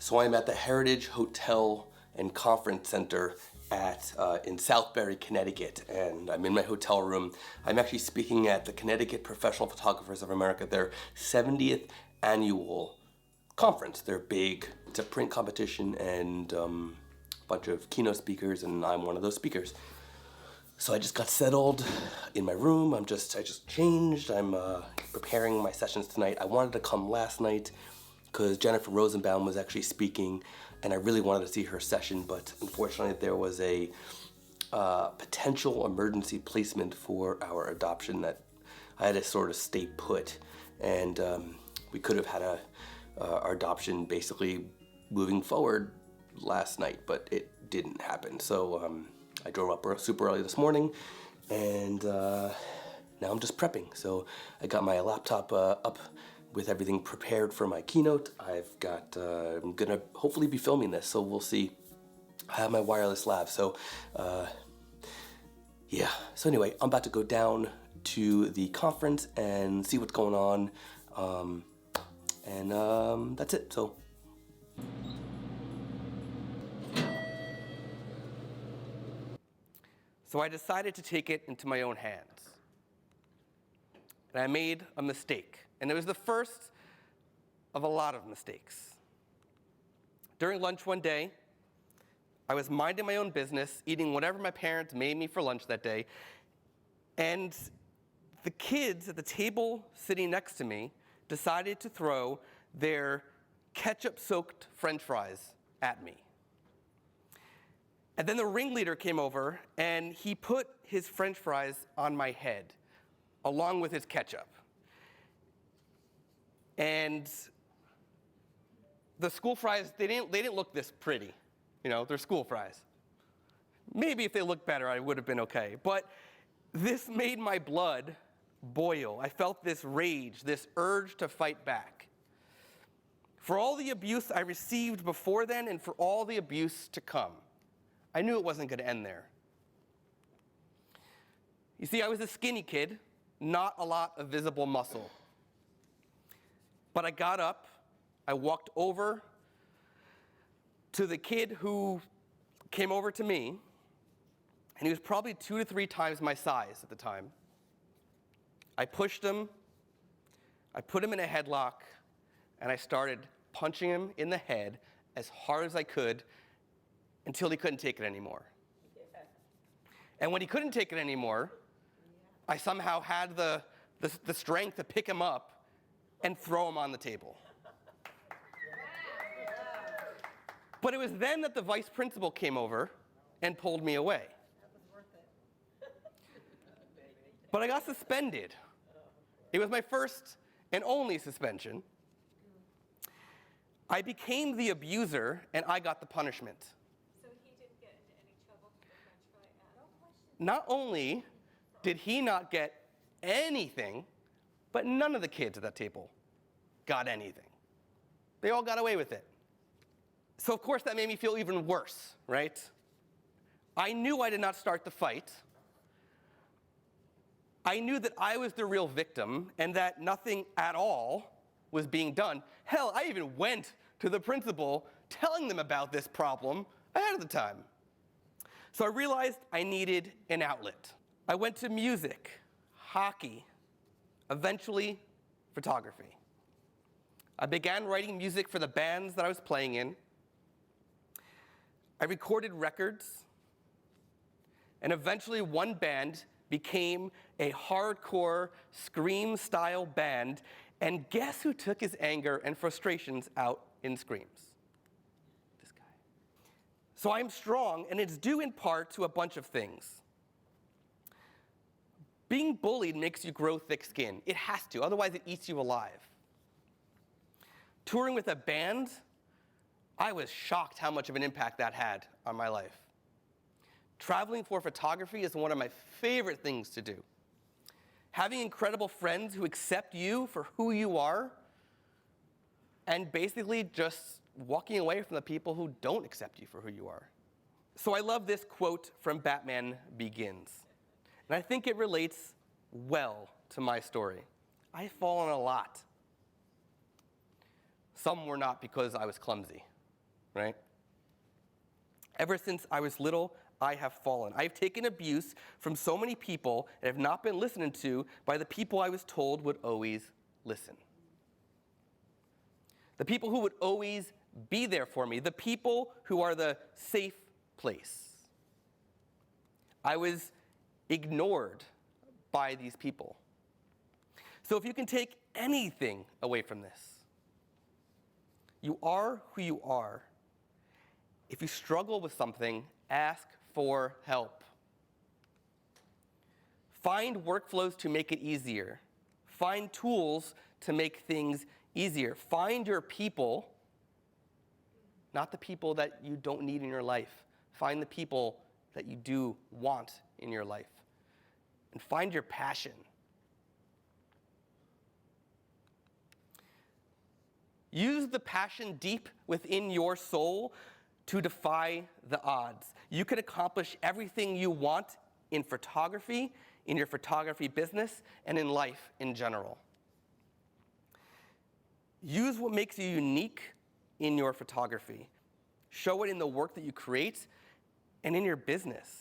So I'm at the Heritage Hotel and Conference Center in Southbury, Connecticut, and I'm in my hotel room. I'm actually speaking at the Connecticut Professional Photographers of America, their 70th annual conference. They're big. It's a print competition and a bunch of keynote speakers, and I'm one of those speakers. So I just got settled in my room. I just changed. I'm preparing my sessions tonight. I wanted to come last night because Jennifer Rosenbaum was actually speaking, and I really wanted to see her session, but unfortunately there was a potential emergency placement for our adoption that I had to sort of stay put, and we could have had our adoption basically moving forward last night, but it didn't happen. So I drove up super early this morning, and now I'm just prepping. So I got my laptop up with everything prepared for my keynote. I'm gonna hopefully be filming this, so we'll see. I have my wireless lav, so yeah. So anyway, I'm about to go down to the conference and see what's going on, and that's it. So I decided to take it into my own hands. And I made a mistake. And it was the first of a lot of mistakes. During lunch one day, I was minding my own business, eating whatever my parents made me for lunch that day, and the kids at the table sitting next to me decided to throw their ketchup-soaked French fries at me. And then the ringleader came over, and he put his French fries on my head, along with his ketchup. And the school fries, they didn't look this pretty. You know, they're school fries. Maybe if they looked better, I would have been okay. But this made my blood boil. I felt this rage, this urge to fight back. For all the abuse I received before then and for all the abuse to come, I knew it wasn't going to end there. You see, I was a skinny kid, not a lot of visible muscle. But I got up, I walked over to the kid who came over to me, and he was probably 2 to 3 times my size at the time. I pushed him, I put him in a headlock, and I started punching him in the head as hard as I could until he couldn't take it anymore. And when he couldn't take it anymore, I somehow had the strength to pick him up and throw him on the table. But it was then that the vice principal came over and pulled me away. But I got suspended. It was my first and only suspension. I became the abuser, and I got the punishment. So he didn't get into any trouble for the French fry ad? Not only did he not get anything, but none of the kids at that table got anything. They all got away with it. So of course that made me feel even worse, right? I knew I did not start the fight. I knew that I was the real victim and that nothing at all was being done. Hell, I even went to the principal telling them about this problem ahead of the time. So I realized I needed an outlet. I went to music, hockey, eventually photography. I began writing music for the bands that I was playing in. I recorded records, and eventually one band became a hardcore scream-style band, and guess who took his anger and frustrations out in screams? This guy. So I'm strong, and it's due in part to a bunch of things. Being bullied makes you grow thick skin. It has to, otherwise it eats you alive. Touring with a band, I was shocked how much of an impact that had on my life. Traveling for photography is one of my favorite things to do. Having incredible friends who accept you for who you are, and basically just walking away from the people who don't accept you for who you are. So I love this quote from Batman Begins. And I think it relates well to my story. I've fallen a lot. Some were not because I was clumsy. right? Ever since I was little, I have fallen. I've taken abuse from so many people and have not been listened to by the people I was told would always listen. The people who would always be there for me, the people who are the safe place. I was ignored by these people. So if you can take anything away from this, you are who you are. If you struggle with something, ask for help. Find workflows to make it easier. Find tools to make things easier. Find your people, not the people that you don't need in your life. Find the people that you do want in your life. And find your passion. Use the passion deep within your soul to defy the odds. You can accomplish everything you want in photography, in your photography business, and in life in general. Use what makes you unique in your photography. Show it in the work that you create and in your business.